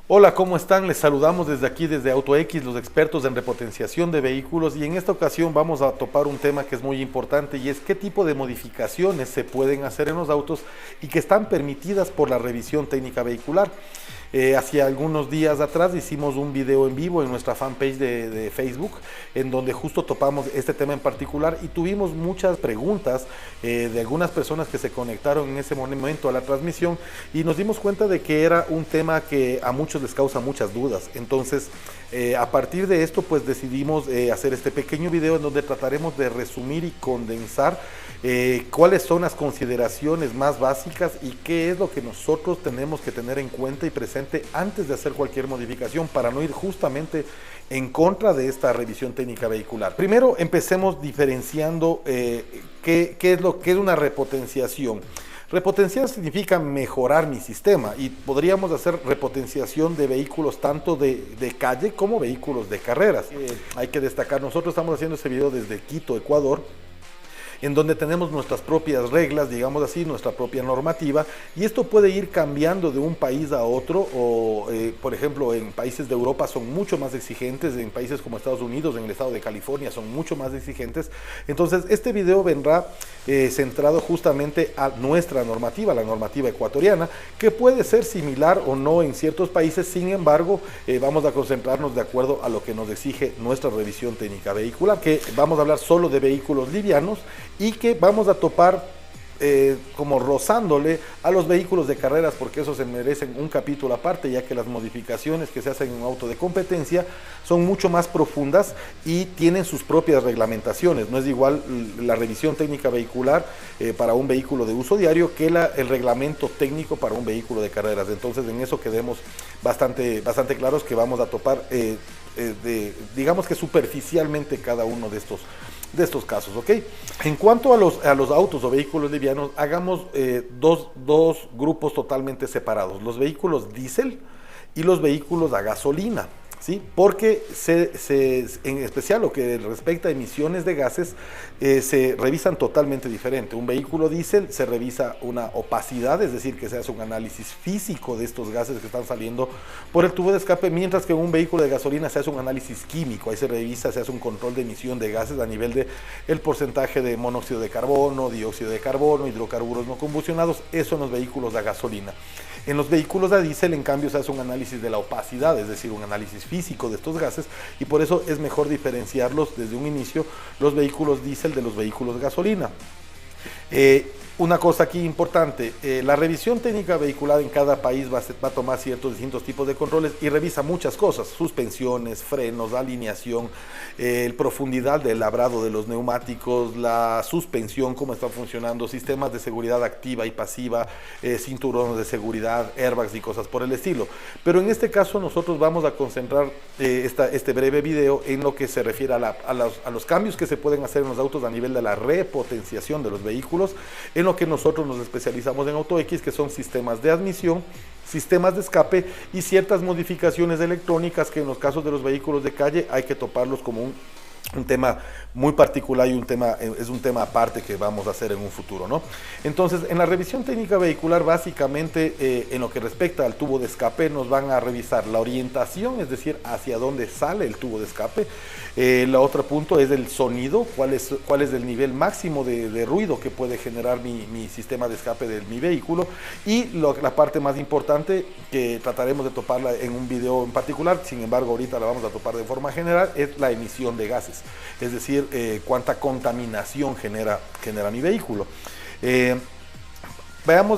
Hola, ¿cómo están? Les saludamos desde aquí, desde AutoX, los expertos en repotenciación de vehículos, y en esta ocasión vamos a topar un tema que es muy importante, y es qué tipo de modificaciones se pueden hacer en los autos y que están permitidas por la revisión técnica vehicular. Hace algunos días atrás hicimos un video en vivo en nuestra fanpage de Facebook, en donde justo topamos este tema en particular y tuvimos muchas preguntas de algunas personas que se conectaron en ese momento a la transmisión, y nos dimos cuenta de que era un tema que a muchos les causa muchas dudas. Entonces, a partir de esto, pues decidimos hacer este pequeño video en donde trataremos de resumir y condensar cuáles son las consideraciones más básicas y qué es lo que nosotros tenemos que tener en cuenta y presente antes de hacer cualquier modificación para no ir justamente en contra de esta revisión técnica vehicular. Primero, empecemos diferenciando qué es lo que es una repotenciación. Repotenciar significa mejorar mi sistema, y podríamos hacer repotenciación de vehículos tanto de calle como vehículos de carreras. Hay que destacar, nosotros estamos haciendo este video desde Quito, Ecuador, en donde tenemos nuestras propias reglas, digamos así, nuestra propia normativa, y esto puede ir cambiando de un país a otro, o por ejemplo en países de Europa son mucho más exigentes, en países como Estados Unidos, en el estado de California son mucho más exigentes. Entonces este video vendrá centrado justamente a nuestra normativa, la normativa ecuatoriana, que puede ser similar o no en ciertos países. Sin embargo, vamos a concentrarnos de acuerdo a lo que nos exige nuestra revisión técnica vehicular, que vamos a hablar solo de vehículos livianos y que vamos a topar como rozándole a los vehículos de carreras, porque esos se merecen un capítulo aparte, ya que las modificaciones que se hacen en un auto de competencia son mucho más profundas y tienen sus propias reglamentaciones. No es igual la revisión técnica vehicular para un vehículo de uso diario que el reglamento técnico para un vehículo de carreras. Entonces en eso quedemos bastante claros, que vamos a topar digamos que superficialmente cada uno de estos casos, ¿ok? En cuanto a los autos o vehículos livianos, hagamos dos grupos totalmente separados: los vehículos diésel y los vehículos a gasolina, ¿sí? Porque en especial lo que respecta a emisiones de gases, se revisan totalmente diferente. Un vehículo diésel se revisa una opacidad, es decir, que se hace un análisis físico de estos gases que están saliendo por el tubo de escape, mientras que en un vehículo de gasolina se hace un análisis químico. Ahí se hace un control de emisión de gases a nivel de el porcentaje de monóxido de carbono, dióxido de carbono, hidrocarburos no combustionados. Eso en los vehículos a gasolina. En los vehículos a diésel, en cambio, se hace un análisis de la opacidad, es decir, un análisis físico de estos gases, y por eso es mejor diferenciarlos desde un inicio, los vehículos diésel de los vehículos gasolina. Una cosa aquí importante: la revisión técnica vehicular en cada país va a tomar ciertos distintos tipos de controles y revisa muchas cosas: suspensiones, frenos, alineación, profundidad del labrado de los neumáticos, la suspensión, cómo está funcionando, sistemas de seguridad activa y pasiva, cinturones de seguridad, airbags y cosas por el estilo. Pero en este caso nosotros vamos a concentrar este breve video en lo que se refiere a los cambios que se pueden hacer en los autos a nivel de la repotenciación de los vehículos, en lo que nosotros nos especializamos en AutoX, que son sistemas de admisión, sistemas de escape y ciertas modificaciones electrónicas que en los casos de los vehículos de calle hay que toparlos como un tema muy particular, y es un tema aparte que vamos a hacer en un futuro, ¿no? Entonces, en la revisión técnica vehicular, básicamente, en lo que respecta al tubo de escape, nos van a revisar la orientación, es decir, hacia dónde sale el tubo de escape. El otro punto es el sonido, cuál es el nivel máximo de ruido que puede generar mi sistema de escape de mi vehículo. Y la parte más importante, que trataremos de toparla en un video en particular, sin embargo ahorita la vamos a topar de forma general, es la emisión de gases, es decir, cuánta contaminación genera mi vehículo.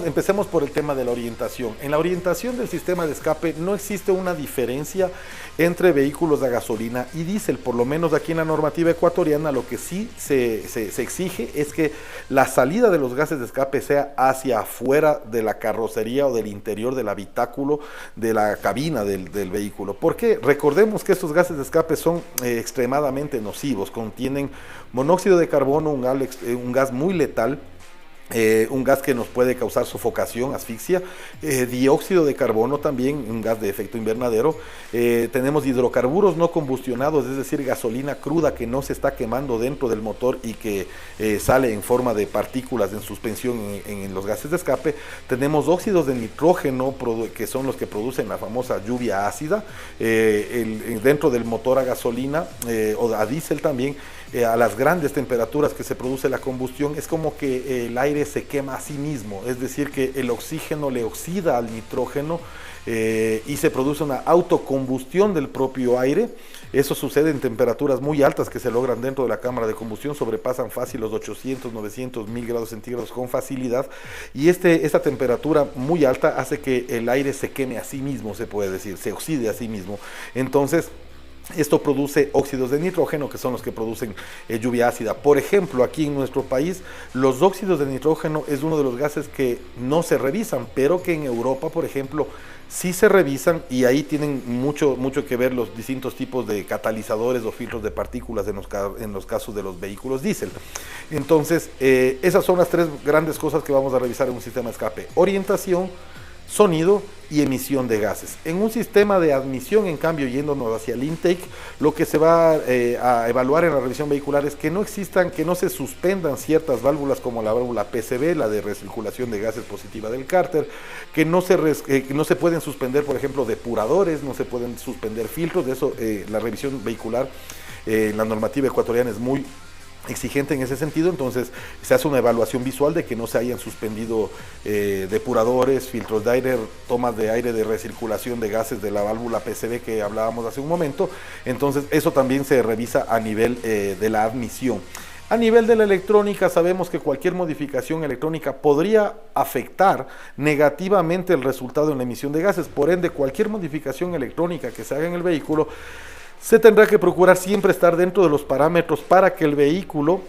Empecemos por el tema de la orientación. En la orientación del sistema de escape no existe una diferencia entre vehículos a gasolina y diésel. Por lo menos aquí en la normativa ecuatoriana, lo que sí se exige es que la salida de los gases de escape sea hacia afuera de la carrocería o del interior del habitáculo de la cabina del vehículo. ¿Por qué? Recordemos que estos gases de escape son extremadamente nocivos, contienen monóxido de carbono, un gas muy letal, un gas que nos puede causar sofocación, asfixia, dióxido de carbono también, un gas de efecto invernadero, tenemos hidrocarburos no combustionados, es decir, gasolina cruda que no se está quemando dentro del motor y que sale en forma de partículas en suspensión en los gases de escape, tenemos óxidos de nitrógeno que son los que producen la famosa lluvia ácida, dentro del motor a gasolina o a diésel también. A las grandes temperaturas que se produce la combustión, es como que el aire se quema a sí mismo, es decir, que el oxígeno le oxida al nitrógeno y se produce una autocombustión del propio aire. Eso sucede en temperaturas muy altas que se logran dentro de la cámara de combustión, sobrepasan fácil los 800, 900, 1000 grados centígrados con facilidad, y esta temperatura muy alta hace que el aire se queme a sí mismo, se puede decir, se oxide a sí mismo. Entonces, esto produce óxidos de nitrógeno, que son los que producen lluvia ácida. Por ejemplo, aquí en nuestro país, los óxidos de nitrógeno es uno de los gases que no se revisan, pero que en Europa, por ejemplo, sí se revisan, y ahí tienen mucho que ver los distintos tipos de catalizadores o filtros de partículas en los casos de los vehículos diésel. Entonces, esas son las tres grandes cosas que vamos a revisar en un sistema de escape: orientación, sonido y emisión de gases. En un sistema de admisión, en cambio, yéndonos hacia el intake, lo que se va a evaluar en la revisión vehicular es que no se suspendan ciertas válvulas como la válvula PCV, la de recirculación de gases positiva del cárter, que no se pueden suspender, por ejemplo, depuradores, no se pueden suspender filtros. De eso la revisión vehicular, la normativa ecuatoriana es muy exigente en ese sentido. Entonces se hace una evaluación visual de que no se hayan suspendido depuradores, filtros de aire, tomas de aire de recirculación de gases de la válvula PCV que hablábamos hace un momento. Entonces eso también se revisa a nivel de la admisión. A nivel de la electrónica, sabemos que cualquier modificación electrónica podría afectar negativamente el resultado en la emisión de gases. Por ende, cualquier modificación electrónica que se haga en el vehículo se tendrá que procurar siempre estar dentro de los parámetros para que el vehículo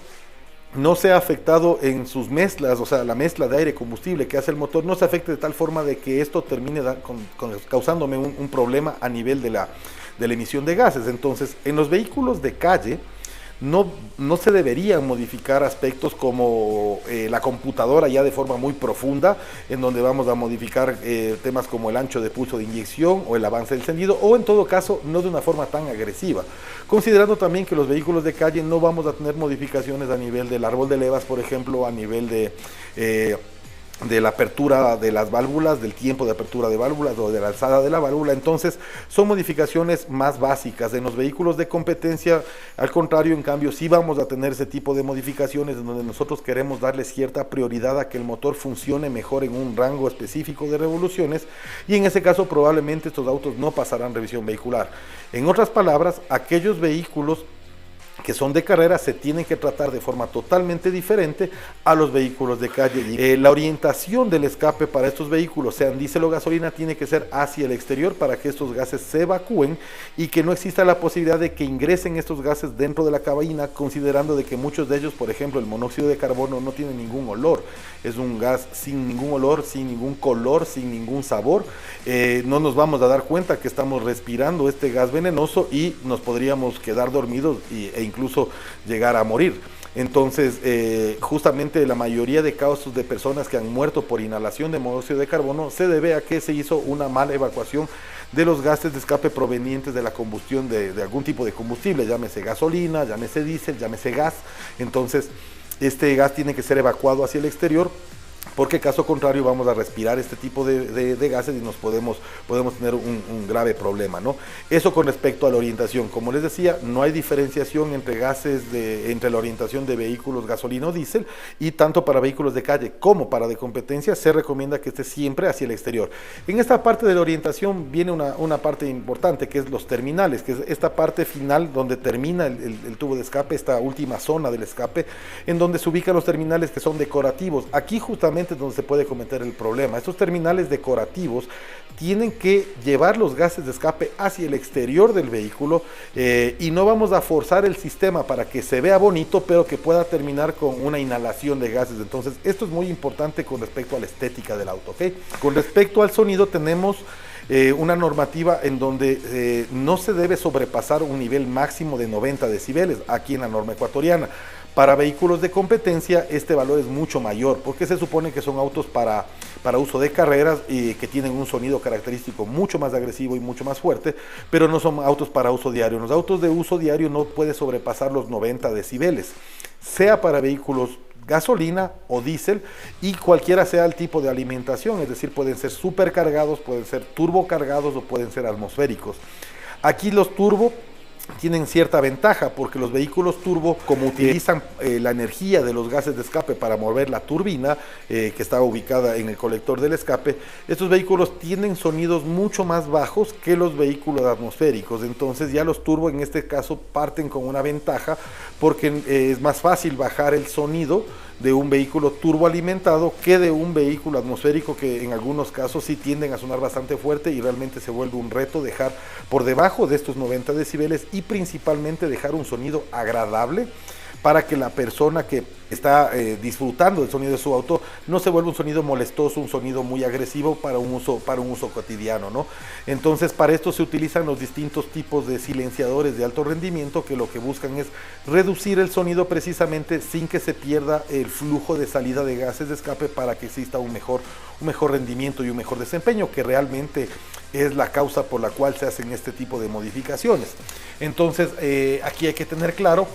no sea afectado en sus mezclas, o sea, la mezcla de aire combustible que hace el motor no se afecte de tal forma de que esto termine causándome un problema a nivel de la emisión de gases. Entonces, en los vehículos de calle no se deberían modificar aspectos como la computadora ya de forma muy profunda, en donde vamos a modificar temas como el ancho de pulso de inyección o el avance del encendido, o en todo caso no de una forma tan agresiva, considerando también que los vehículos de calle no vamos a tener modificaciones a nivel del árbol de levas, por ejemplo, a nivel de la apertura de las válvulas, del tiempo de apertura de válvulas o de la alzada de la válvula. Entonces son modificaciones más básicas. En los vehículos de competencia, al contrario, en cambio, sí vamos a tener ese tipo de modificaciones en donde nosotros queremos darle cierta prioridad a que el motor funcione mejor en un rango específico de revoluciones, y en ese caso probablemente estos autos no pasarán revisión vehicular. En otras palabras, aquellos vehículos que son de carrera se tienen que tratar de forma totalmente diferente a los vehículos de calle. La orientación del escape para estos vehículos, sean diésel o gasolina, tiene que ser hacia el exterior para que estos gases se evacúen y que no exista la posibilidad de que ingresen estos gases dentro de la cabina, considerando de que muchos de ellos, por ejemplo, el monóxido de carbono no tiene ningún olor. Es un gas sin ningún olor, sin ningún color, sin ningún sabor. No nos vamos a dar cuenta que estamos respirando este gas venenoso y nos podríamos quedar dormidos e incluso llegar a morir. Entonces, justamente la mayoría de casos de personas que han muerto por inhalación de monóxido de carbono se debe a que se hizo una mala evacuación de los gases de escape provenientes de la combustión de algún tipo de combustible, llámese gasolina, llámese diésel, llámese gas. Entonces, este gas tiene que ser evacuado hacia el exterior, porque caso contrario vamos a respirar este tipo de gases y nos podemos tener un grave problema, ¿no? Eso con respecto a la orientación. Como les decía, no hay diferenciación entre gases entre la orientación de vehículos gasolina o diésel, y tanto para vehículos de calle como para de competencia se recomienda que esté siempre hacia el exterior. En esta parte de la orientación viene una parte importante, que es los terminales, que es esta parte final donde termina el tubo de escape, esta última zona del escape, en donde se ubican los terminales que son decorativos. Aquí justamente es donde se puede cometer el problema. Estos terminales decorativos tienen que llevar los gases de escape hacia el exterior del vehículo, y no vamos a forzar el sistema para que se vea bonito, pero que pueda terminar con una inhalación de gases. Entonces, esto es muy importante con respecto a la estética del auto, ¿ok? Con respecto al sonido, tenemos una normativa en donde no se debe sobrepasar un nivel máximo de 90 decibeles, aquí en la norma ecuatoriana. Para vehículos de competencia este valor es mucho mayor, porque se supone que son autos para uso de carreras y que tienen un sonido característico mucho más agresivo y mucho más fuerte, pero no son autos para uso diario. Los autos de uso diario no puede sobrepasar los 90 decibeles, sea para vehículos gasolina o diésel, y cualquiera sea el tipo de alimentación, es decir, pueden ser supercargados, pueden ser turbocargados o pueden ser atmosféricos. Aquí los turbo tienen cierta ventaja porque los vehículos turbo, como utilizan la energía de los gases de escape para mover la turbina que está ubicada en el colector del escape, estos vehículos tienen sonidos mucho más bajos que los vehículos atmosféricos. Entonces ya los turbo en este caso parten con una ventaja porque es más fácil bajar el sonido de un vehículo turboalimentado que de un vehículo atmosférico, que en algunos casos sí tienden a sonar bastante fuerte y realmente se vuelve un reto dejar por debajo de estos 90 decibeles y principalmente dejar un sonido agradable para que la persona que está disfrutando del sonido de su auto no se vuelva un sonido molestoso, un sonido muy agresivo para un uso cotidiano, ¿no? Entonces para esto se utilizan los distintos tipos de silenciadores de alto rendimiento que lo que buscan es reducir el sonido precisamente sin que se pierda el flujo de salida de gases de escape para que exista un mejor rendimiento y un mejor desempeño, que realmente es la causa por la cual se hacen este tipo de modificaciones. Entonces aquí hay que tener claro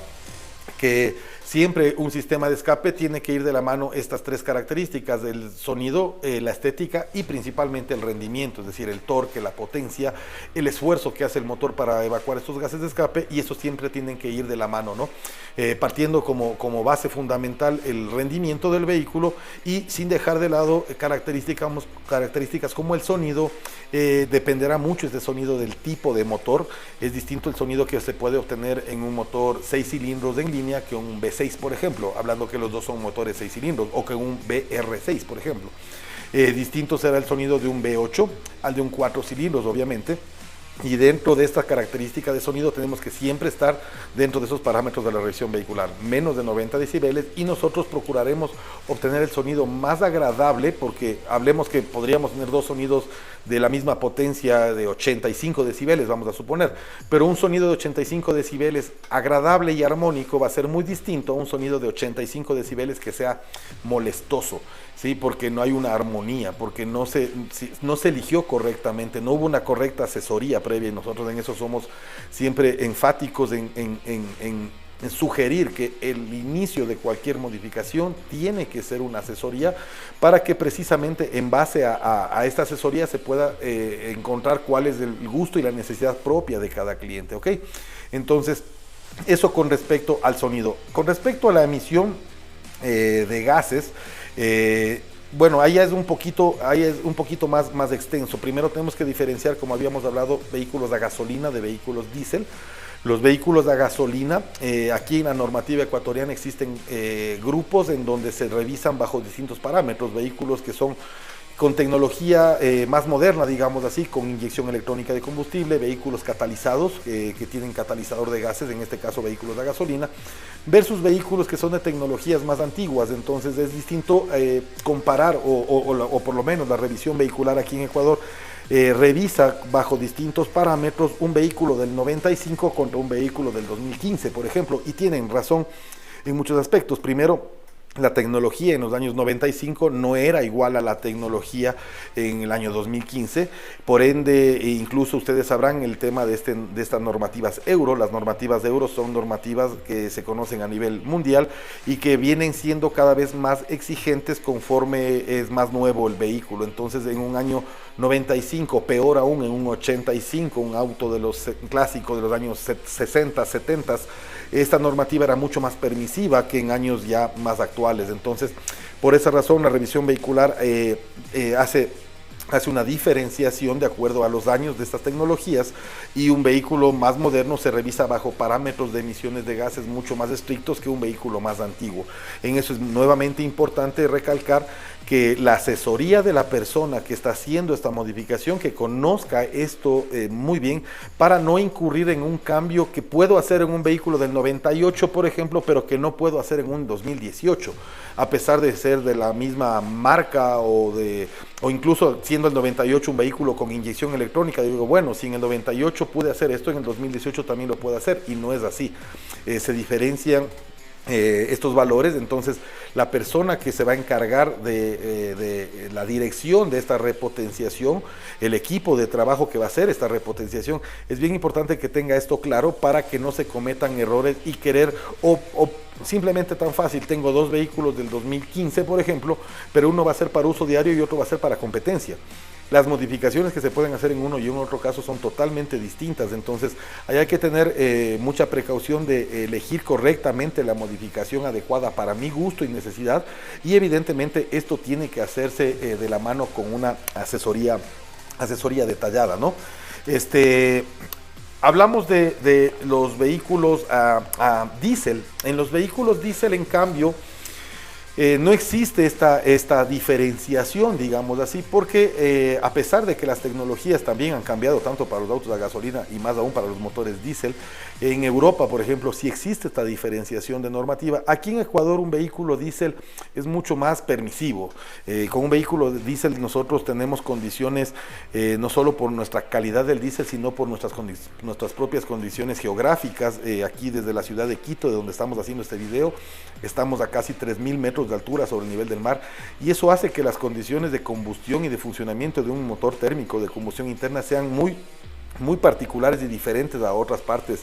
que siempre un sistema de escape tiene que ir de la mano estas tres características: del sonido, la estética y principalmente el rendimiento, es decir, el torque, la potencia, el esfuerzo que hace el motor para evacuar estos gases de escape, y eso siempre tienen que ir de la mano, ¿no? Partiendo como base fundamental el rendimiento del vehículo y sin dejar de lado características como el sonido. Dependerá mucho este sonido del tipo de motor. Es distinto el sonido que se puede obtener en un motor 6 cilindros en línea que un V6, por ejemplo, hablando que los dos son motores 6 cilindros, o que un VR6, por ejemplo. Distinto será el sonido de un V8 al de un 4 cilindros, obviamente. Y dentro de esta característica de sonido tenemos que siempre estar dentro de esos parámetros de la revisión vehicular, menos de 90 decibeles, y nosotros procuraremos obtener el sonido más agradable, porque hablemos que podríamos tener dos sonidos de la misma potencia de 85 decibeles, vamos a suponer, pero un sonido de 85 decibeles agradable y armónico va a ser muy distinto a un sonido de 85 decibeles que sea molestoso, ¿sí? Porque no hay una armonía, porque no se eligió correctamente, no hubo una correcta asesoría previa, y nosotros en eso somos siempre enfáticos en sugerir que el inicio de cualquier modificación tiene que ser una asesoría, para que precisamente en base a esta asesoría se pueda encontrar cuál es el gusto y la necesidad propia de cada cliente, ¿ok? Entonces, eso con respecto al sonido. Con respecto a la emisión de gases, bueno, ahí es un poquito más extenso. Primero tenemos que diferenciar, como habíamos hablado, vehículos a gasolina de vehículos diésel. Los vehículos a gasolina, aquí en la normativa ecuatoriana existen grupos en donde se revisan bajo distintos parámetros, vehículos que son con tecnología más moderna, digamos así, con inyección electrónica de combustible, vehículos catalizados, que tienen catalizador de gases, en este caso vehículos a gasolina, versus vehículos que son de tecnologías más antiguas. Entonces es distinto comparar, o por lo menos la revisión vehicular aquí en Ecuador revisa bajo distintos parámetros un vehículo del 95 contra un vehículo del 2015, por ejemplo, y tienen razón en muchos aspectos. Primero, la tecnología en los años 95 no era igual a la tecnología en el año 2015, por ende, incluso ustedes sabrán el tema de estas normativas euro. Las normativas euro son normativas que se conocen a nivel mundial y que vienen siendo cada vez más exigentes conforme es más nuevo el vehículo. Entonces, en un año 95, peor aún en un 85, un auto de los clásicos de los años 60, 70, esta normativa era mucho más permisiva que en años ya más actuales. Entonces, por esa razón, la revisión vehicular hace una diferenciación de acuerdo a los años de estas tecnologías, y un vehículo más moderno se revisa bajo parámetros de emisiones de gases mucho más estrictos que un vehículo más antiguo. En eso es nuevamente importante recalcar que la asesoría de la persona que está haciendo esta modificación, que conozca esto muy bien, para no incurrir en un cambio que puedo hacer en un vehículo del 98, por ejemplo, pero que no puedo hacer en un 2018, a pesar de ser de la misma marca o incluso siendo el 98 un vehículo con inyección electrónica. Digo, bueno, si en el 98 pude hacer esto, en el 2018 también lo puedo hacer, y no es así. Se diferencian estos valores. Entonces la persona que se va a encargar de la dirección de esta repotenciación, el equipo de trabajo que va a hacer esta repotenciación, es bien importante que tenga esto claro para que no se cometan errores y querer o simplemente tan fácil, tengo dos vehículos del 2015 por ejemplo, pero uno va a ser para uso diario y otro va a ser para competencia. Las modificaciones que se pueden hacer en uno y en otro caso son totalmente distintas, entonces hay que tener mucha precaución de elegir correctamente la modificación adecuada para mi gusto y necesidad, y evidentemente esto tiene que hacerse de la mano con una asesoría detallada, ¿no? Hablamos de los vehículos a diésel. En los vehículos diésel, en cambio, no existe esta diferenciación, digamos así, porque a pesar de que las tecnologías también han cambiado tanto para los autos a gasolina y más aún para los motores diésel, en Europa, por ejemplo, sí existe esta diferenciación de normativa. Aquí en Ecuador un vehículo diésel es mucho más permisivo. Con un vehículo diésel nosotros tenemos condiciones, no solo por nuestra calidad del diésel, sino por nuestras propias condiciones geográficas. Aquí desde la ciudad de Quito, de donde estamos haciendo este video, estamos a casi 3.000 metros de altura sobre el nivel del mar, y eso hace que las condiciones de combustión y de funcionamiento de un motor térmico de combustión interna sean muy particulares y diferentes a otras partes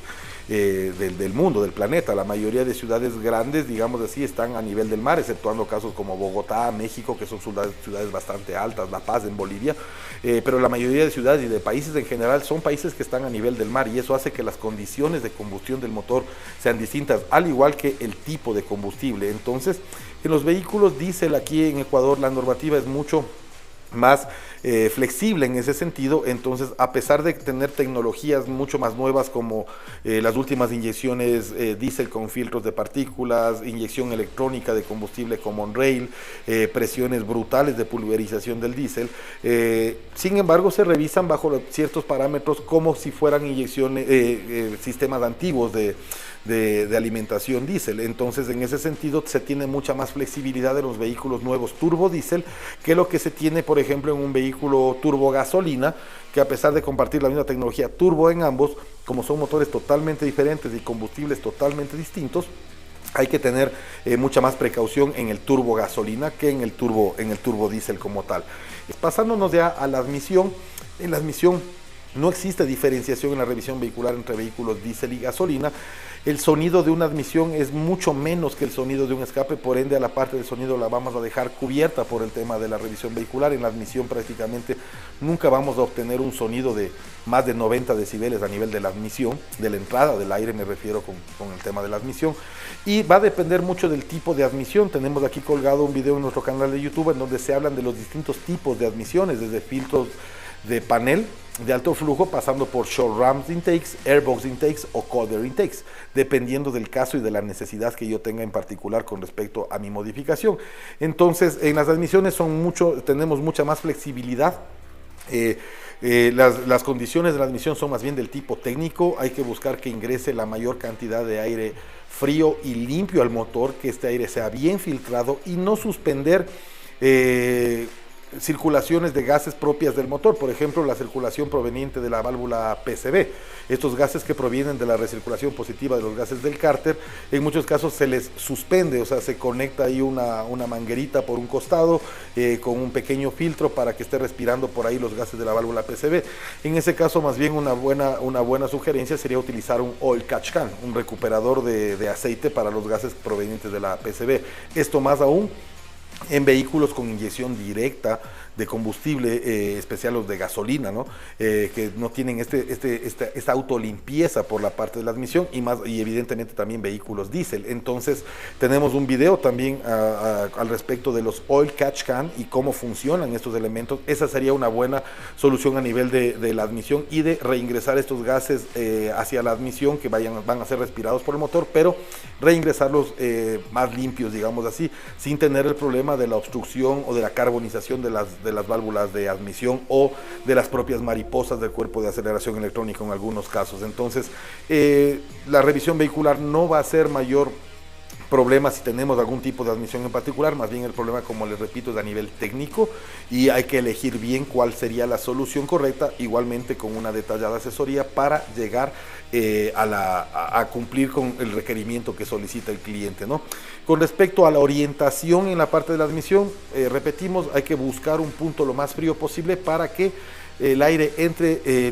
del mundo, del planeta. La mayoría de ciudades grandes, digamos así, están a nivel del mar, exceptuando casos como Bogotá, México, que son ciudades bastante altas, La Paz en Bolivia, pero la mayoría de ciudades y de países en general son países que están a nivel del mar, y eso hace que las condiciones de combustión del motor sean distintas, al igual que el tipo de combustible. Entonces, en los vehículos diésel aquí en Ecuador la normativa es mucho más flexible en ese sentido. Entonces, a pesar de tener tecnologías mucho más nuevas como las últimas inyecciones diésel con filtros de partículas, inyección electrónica de combustible como on-rail, presiones brutales de pulverización del diésel, sin embargo se revisan bajo ciertos parámetros como si fueran inyecciones, sistemas antiguos de alimentación diésel. Entonces, en ese sentido se tiene mucha más flexibilidad en los vehículos nuevos turbo diésel que lo que se tiene, por ejemplo, en un vehículo turbo gasolina, que a pesar de compartir la misma tecnología turbo en ambos, como son motores totalmente diferentes y combustibles totalmente distintos, hay que tener mucha más precaución en el turbo gasolina que en el turbo diésel como tal. Pasándonos ya a la admisión, en la admisión no existe diferenciación en la revisión vehicular entre vehículos diésel y gasolina. El sonido de una admisión es mucho menos que el sonido de un escape, por ende a la parte del sonido la vamos a dejar cubierta por el tema de la revisión vehicular. En la admisión prácticamente nunca vamos a obtener un sonido de más de 90 decibeles a nivel de la admisión, de la entrada del aire me refiero con el tema de la admisión, y va a depender mucho del tipo de admisión. Tenemos aquí colgado un video en nuestro canal de YouTube en donde se hablan de los distintos tipos de admisiones, desde filtros de panel de alto flujo, pasando por short ramp intakes, airbox intakes o coder intakes, dependiendo del caso y de la necesidad que yo tenga en particular con respecto a mi modificación. Entonces, en las admisiones tenemos mucha más flexibilidad. Las condiciones de la admisión son más bien del tipo técnico. Hay que buscar que ingrese la mayor cantidad de aire frío y limpio al motor, que este aire sea bien filtrado y no suspender circulaciones de gases propias del motor, por ejemplo la circulación proveniente de la válvula PCV. Estos gases que provienen de la recirculación positiva de los gases del cárter, en muchos casos se les suspende, o sea, se conecta ahí una manguerita por un costado con un pequeño filtro para que esté respirando por ahí los gases de la válvula PCV. En ese caso, más bien una buena sugerencia sería utilizar un oil catch can, un recuperador de aceite para los gases provenientes de la PCV. Esto más aún en vehículos con inyección directa de combustible, especial los de gasolina, ¿no? Que no tienen esta autolimpieza por la parte de la admisión y evidentemente también vehículos diésel. Entonces tenemos un video también al respecto de los oil catch can y cómo funcionan estos elementos. Esa sería una buena solución a nivel de la admisión y de reingresar estos gases hacia la admisión que van a ser respirados por el motor, pero reingresarlos más limpios, digamos así, sin tener el problema de la obstrucción o de la carbonización de las válvulas de admisión o de las propias mariposas del cuerpo de aceleración electrónico en algunos casos. Entonces, la revisión vehicular no va a ser mayor problema si tenemos algún tipo de admisión en particular, más bien el problema, como les repito, es a nivel técnico y hay que elegir bien cuál sería la solución correcta, igualmente con una detallada asesoría para llegar a cumplir con el requerimiento que solicita el cliente, ¿no? Con respecto a la orientación en la parte de la admisión, repetimos, hay que buscar un punto lo más frío posible para que el aire entre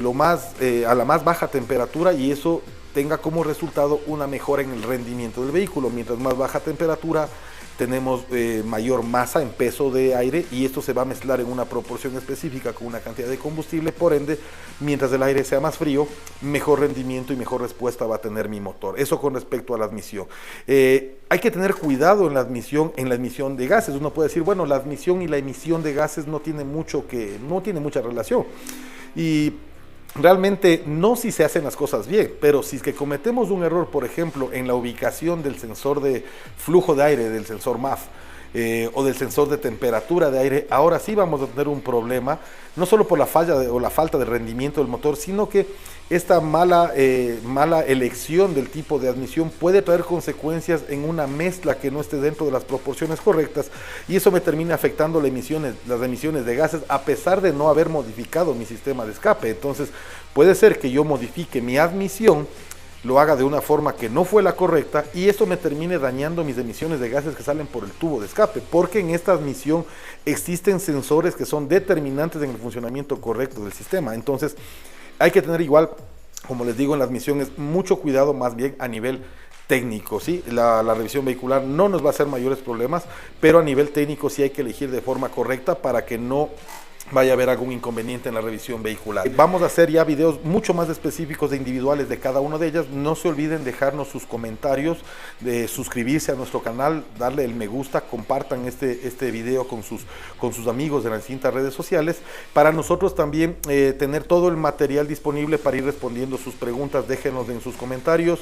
a la más baja temperatura y eso tenga como resultado una mejora en el rendimiento del vehículo. Mientras más baja temperatura tenemos mayor masa en peso de aire y esto se va a mezclar en una proporción específica con una cantidad de combustible, por ende, mientras el aire sea más frío, mejor rendimiento y mejor respuesta va a tener mi motor. Eso con respecto a la admisión. Hay que tener cuidado en la emisión de gases. Uno puede decir, bueno, la admisión y la emisión de gases no tiene mucha relación. Y realmente no si se hacen las cosas bien, pero si es que cometemos un error, por ejemplo, en la ubicación del sensor de flujo de aire, del sensor MAF, o del sensor de temperatura de aire, ahora sí vamos a tener un problema, no solo por la falla o la falta de rendimiento del motor, sino que esta mala elección del tipo de admisión puede traer consecuencias en una mezcla que no esté dentro de las proporciones correctas y eso me termina afectando las emisiones de gases a pesar de no haber modificado mi sistema de escape. Entonces puede ser que yo modifique mi admisión, lo haga de una forma que no fue la correcta y esto me termine dañando mis emisiones de gases que salen por el tubo de escape, porque en esta admisión existen sensores que son determinantes en el funcionamiento correcto del sistema. Entonces hay que tener igual, como les digo, en las admisiones mucho cuidado más bien a nivel técnico, ¿sí? La revisión vehicular no nos va a hacer mayores problemas, pero a nivel técnico sí hay que elegir de forma correcta para que no vaya a haber algún inconveniente en la revisión vehicular. Vamos a hacer ya videos mucho más específicos e individuales de cada una de ellas. No se olviden dejarnos sus comentarios, de suscribirse a nuestro canal, darle el me gusta, compartan este video con sus amigos de las distintas redes sociales, para nosotros también tener todo el material disponible para ir respondiendo sus preguntas. Déjenos en sus comentarios.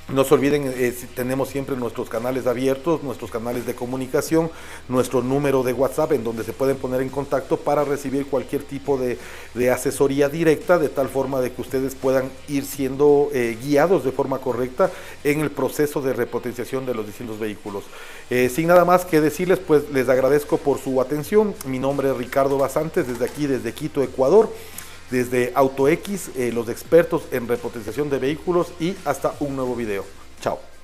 No se olviden, tenemos siempre nuestros canales abiertos, nuestros canales de comunicación, nuestro número de WhatsApp en donde se pueden poner en contacto para recibir cualquier tipo de asesoría directa, de tal forma de que ustedes puedan ir siendo guiados de forma correcta en el proceso de repotenciación de los distintos vehículos. Sin nada más que decirles, pues les agradezco por su atención. Mi nombre es Ricardo Basantes, desde aquí, desde Quito, Ecuador. Desde AutoX, los expertos en repotenciación de vehículos, y hasta un nuevo video. Chao.